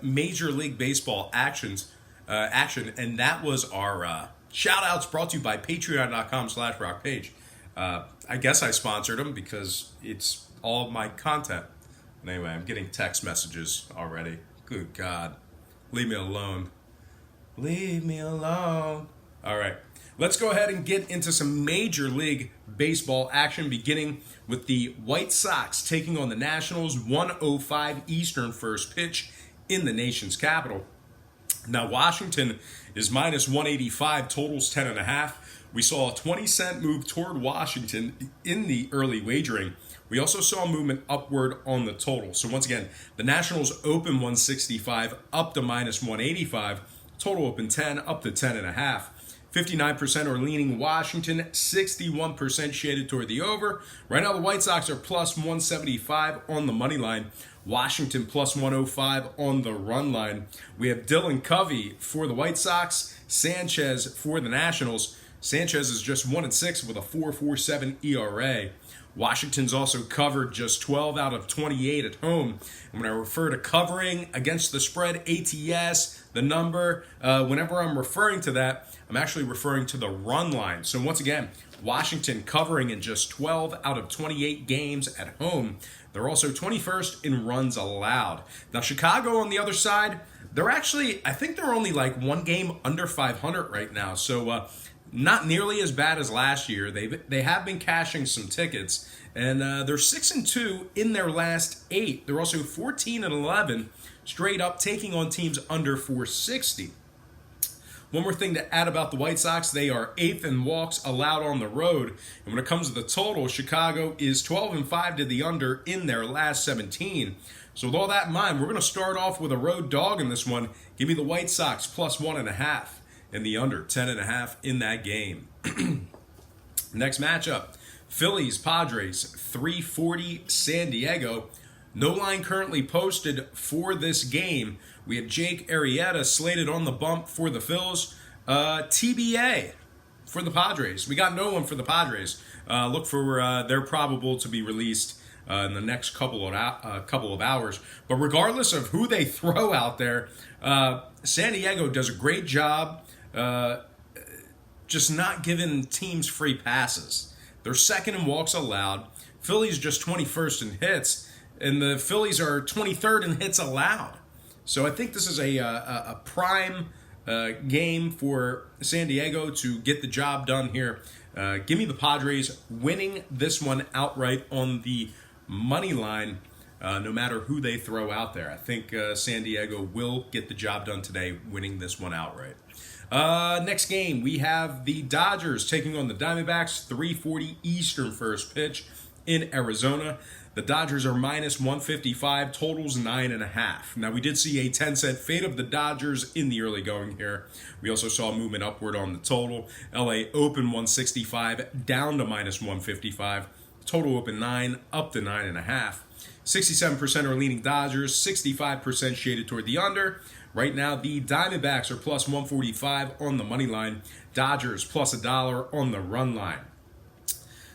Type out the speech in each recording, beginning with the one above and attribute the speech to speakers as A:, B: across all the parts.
A: Major League Baseball action, and that was our shout outs brought to you by patreon.com/rockpage. I guess I sponsored them because it's all of my content. Anyway, I'm getting text messages already. Good God. Leave me alone. Leave me alone. All right. Let's go ahead and get into some Major League Baseball action, beginning with the White Sox taking on the Nationals, 1:05 Eastern first pitch in the nation's capital. Now, Washington is minus 185, totals 10.5. We saw a 20-cent move toward Washington in the early wagering. We also saw movement upward on the total. So once again, the Nationals open 165 up to minus 185. Total open 10 up to 10.5. 59% are leaning Washington, 61% shaded toward the over. Right now, the White Sox are plus 175 on the money line. Washington plus 105 on the run line. We have Dylan Covey for the White Sox, Sanchez for the Nationals. Sanchez is just 1-6 with a 4.47 ERA. Washington's also covered just 12 out of 28 at home. And when I refer to covering against the spread, ATS, the number, whenever I'm referring to that, I'm actually referring to the run line. So once again, Washington covering in just 12 out of 28 games at home. They're also 21st in runs allowed. Now, Chicago on the other side, I think they're only like one game under 500 right now. So not nearly as bad as last year. They have been cashing some tickets, and they're 6-2 in their last 8. They're also 14-11 straight up, taking on teams under 460. One more thing to add about the White Sox, they are 8th in walks allowed on the road. And when it comes to the total, Chicago is 12-5 to the under in their last 17. So with all that in mind, we're going to start off with a road dog in this one. Give me the White Sox plus 1.5 and the under 10.5 in that game. Next matchup, Phillies, Padres, 340 San Diego. No line currently posted for this game. We have Jake Arrieta slated on the bump for the Phils. TBA for the Padres. We got no one for the Padres. Look for they're probable to be released in the next couple of hours. But regardless of who they throw out there, San Diego does a great job just not giving teams free passes. They're second in walks allowed. Phillies just 21st in hits. And the Phillies are 23rd in hits allowed. So I think this is a prime game for San Diego to get the job done here. Give me the Padres winning this one outright on the money line, no matter who they throw out there. I think San Diego will get the job done today, winning this one outright. Next game, we have the Dodgers taking on the Diamondbacks, 3:40 Eastern first pitch in Arizona. The Dodgers are minus 155, totals 9.5. Now, we did see a 10-cent fade of the Dodgers in the early going here. We also saw movement upward on the total. LA open 165, down to minus 155. Total open 9, up to 9.5. 67% are leaning Dodgers, 65% shaded toward the under. Right now, the Diamondbacks are plus 145 on the money line. Dodgers plus $1 on the run line.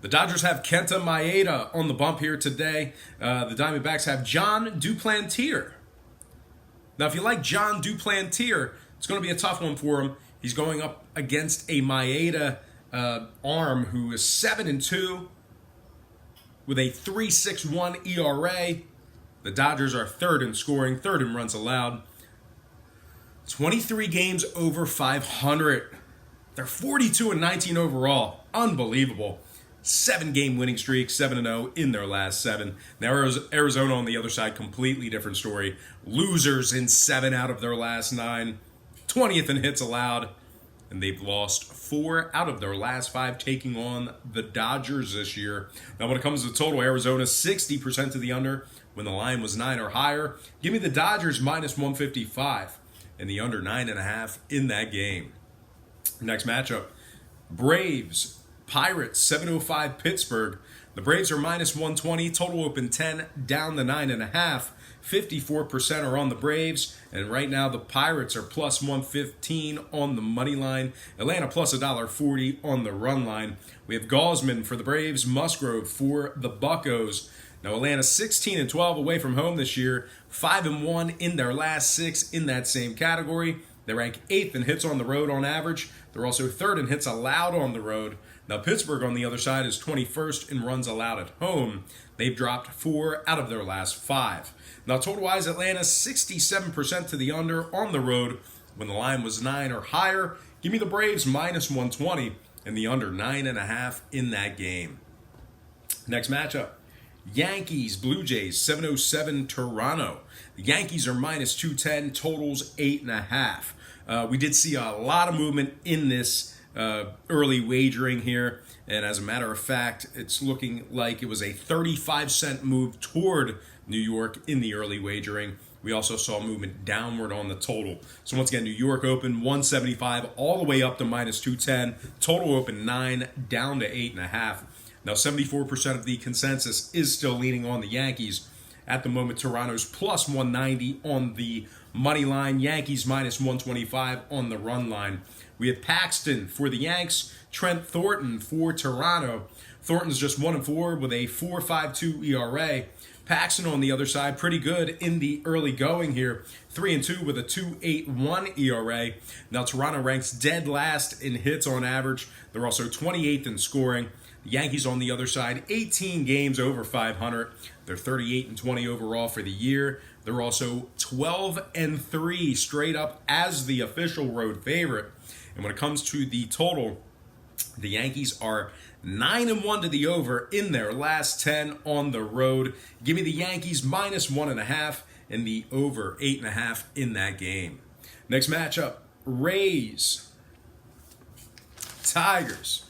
A: The Dodgers have Kenta Maeda on the bump here today. The Diamondbacks have John Duplantier. Now, if you like John Duplantier, it's going to be a tough one for him. He's going up against a Maeda arm who is 7-2 with a 3.61 ERA. The Dodgers are third in scoring, third in runs allowed. 23 games over 500. They're 42-19 overall. Unbelievable. 7-game winning streak, 7-0 in their last 7. Now Arizona on the other side, completely different story. Losers in 7 out of their last 9. 20th in hits allowed. And they've lost 4 out of their last 5, taking on the Dodgers this year. Now when it comes to total, Arizona 60% to the under when the line was 9 or higher. Give me the Dodgers minus 155 and the under 9.5 in that game. Next matchup, Braves, Pirates, 7:05 Pittsburgh. The Braves are minus 120, total open 10, down to 9.5. 54% are on the Braves, and right now the Pirates are plus 115 on the money line. Atlanta plus $1.40 on the run line. We have Gaussman for the Braves, Musgrove for the Buccos. Now Atlanta 16-12 away from home this year, 5-1 in their last 6 in that same category. They rank 8th in hits on the road on average. They're also 3rd in hits allowed on the road. Now Pittsburgh on the other side is 21st in runs allowed at home. They've dropped 4 out of their last 5. Now total-wise, Atlanta 67% to the under on the road when the line was 9 or higher. Give me the Braves minus 120 and the under 9.5 in that game. Next matchup, Yankees, Blue Jays, 7:07 Toronto. The Yankees are minus 210, totals 8.5. We did see a lot of movement in this early wagering here, and as a matter of fact, it's looking like it was a 35-cent move toward New York in the early wagering. We also saw movement downward on the total. So once again, New York opened 175 all the way up to minus 210. Total opened 9 down to 8.5. Now 74% of the consensus is still leaning on the Yankees. At the moment, Toronto's plus 190 on the money line. Yankees minus 125 on the run line. We have Paxton for the Yanks. Trent Thornton for Toronto. Thornton's just 1-4 with a 4.52 ERA. Paxton on the other side, pretty good in the early going here. 3-2 with a 2.81 ERA. Now Toronto ranks dead last in hits on average. They're also 28th in scoring. The Yankees on the other side, 18 games over 500. They're 38-20 overall for the year. They're also 12-3 straight up as the official road favorite. And when it comes to the total, the Yankees are 9-1 to the over in their last 10 on the road. Give me the Yankees minus 1.5 and the over 8.5 in that game. Next matchup, Rays, Tigers.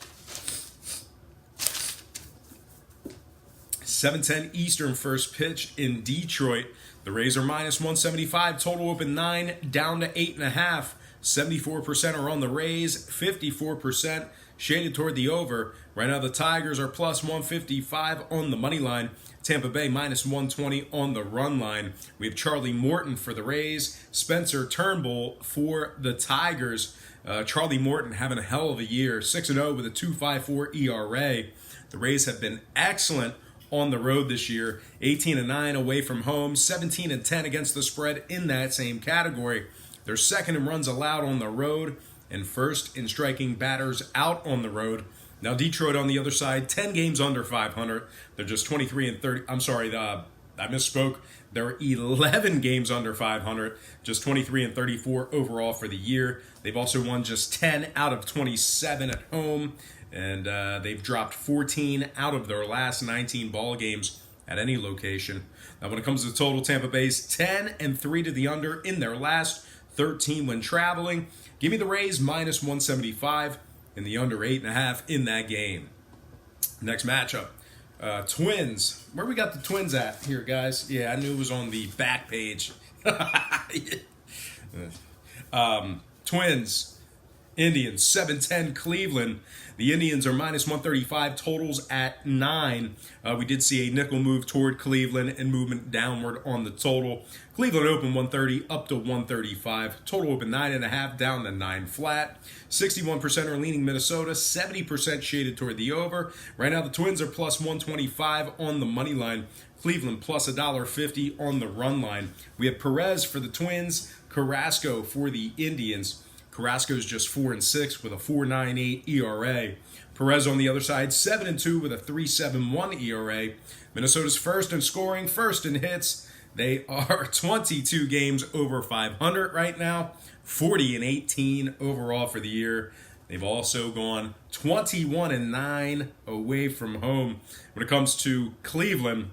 A: 7:10 Eastern first pitch in Detroit. The Rays are minus 175. Total open 9 down to 8.5. 74% are on the Rays. 54% shaded toward the over. Right now the Tigers are plus 155 on the money line. Tampa Bay minus 120 on the run line. We have Charlie Morton for the Rays. Spencer Turnbull for the Tigers. Charlie Morton having a hell of a year. 6-0 with a 2.54 ERA. The Rays have been excellent on the road this year. 18-9 away from home. 17-10 against the spread in that same category. They're second in runs allowed on the road and first in striking batters out on the road. Now Detroit on the other side, 10 games under 500. They're just 23-30. I'm sorry, I misspoke. They're 11 games under 500, just 23-34 overall for the year. They've also won just 10 out of 27 at home, and they've dropped 14 out of their last 19 ball games at any location. Now when it comes to the total, Tampa Bay's 10-3 to the under in their last 13 when traveling. Give me the Rays minus 175 and the under 8.5 in that game. Next matchup, Twins. Where we got the Twins at here, guys? Yeah, I knew it was on the back page. Twins, Indians, 7:10 Cleveland. The Indians are minus 135, totals at 9. We did see a nickel move toward Cleveland and movement downward on the total. Cleveland opened 130 up to 135. Total open 9.5 down to 9 flat. 61% are leaning Minnesota, 70% shaded toward the over. Right now the Twins are plus 125 on the money line. Cleveland plus $1.50 on the run line. We have Perez for the Twins, Carrasco for the Indians. Carrasco's just 4-6 with a 4.98 ERA. Perez on the other side, 7-2 with a 3.71 ERA. Minnesota's first in scoring, first in hits. They are 22 games over 500 right now, 40-18 overall for the year. They've also gone 21-9 away from home. When it comes to Cleveland,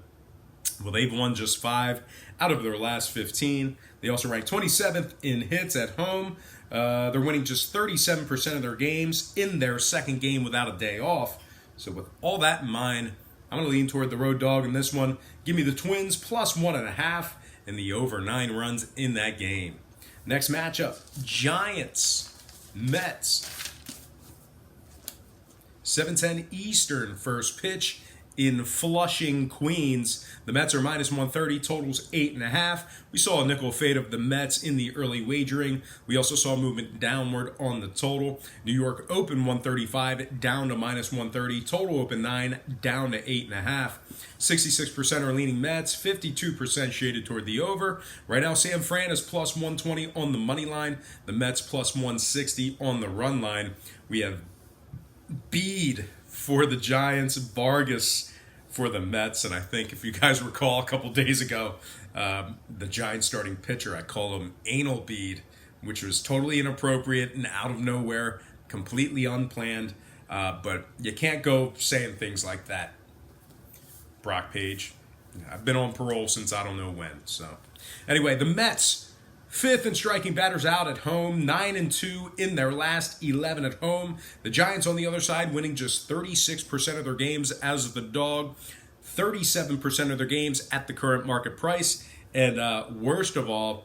A: well, they've won just 5 out of their last 15. They also rank 27th in hits at home. They're winning just 37% of their games in their second game without a day off. So with all that in mind, I'm going to lean toward the road dog in this one. Give me the Twins plus 1.5 and the over 9 runs in that game. Next matchup, Giants, Mets. 7:10 Eastern first pitch in Flushing, Queens. The Mets are minus 130, totals 8.5. We saw a nickel fade of the Mets in the early wagering. We also saw movement downward on the total. New York open 135, down to minus 130. Total open 9, down to 8.5. 66% are leaning Mets, 52% shaded toward the over. Right now, San Fran is plus 120 on the money line. The Mets plus 160 on the run line. We have Bede for the Giants, Vargas for the Mets, and I think if you guys recall a couple days ago, the Giants starting pitcher, I call him Anal Bede, which was totally inappropriate and out of nowhere, completely unplanned, but you can't go saying things like that. Brock Page, I've been on parole since I don't know when. So anyway, the Mets, 5th in striking batters out at home, 9-2 in their last 11 at home. The Giants on the other side winning just 36% of their games as the dog, 37% of their games at the current market price, and worst of all,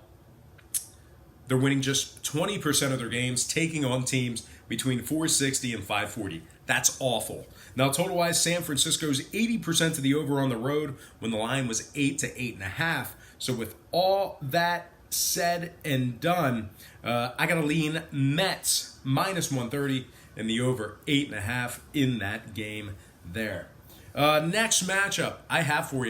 A: they're winning just 20% of their games, taking on teams between 460 and 540. That's awful. Now, total-wise, San Francisco's 80% to the over on the road when the line was 8 to 8.5. So with all that said and done, I got to lean Mets minus 130 and the over 8.5 in that game there. Next matchup I have for you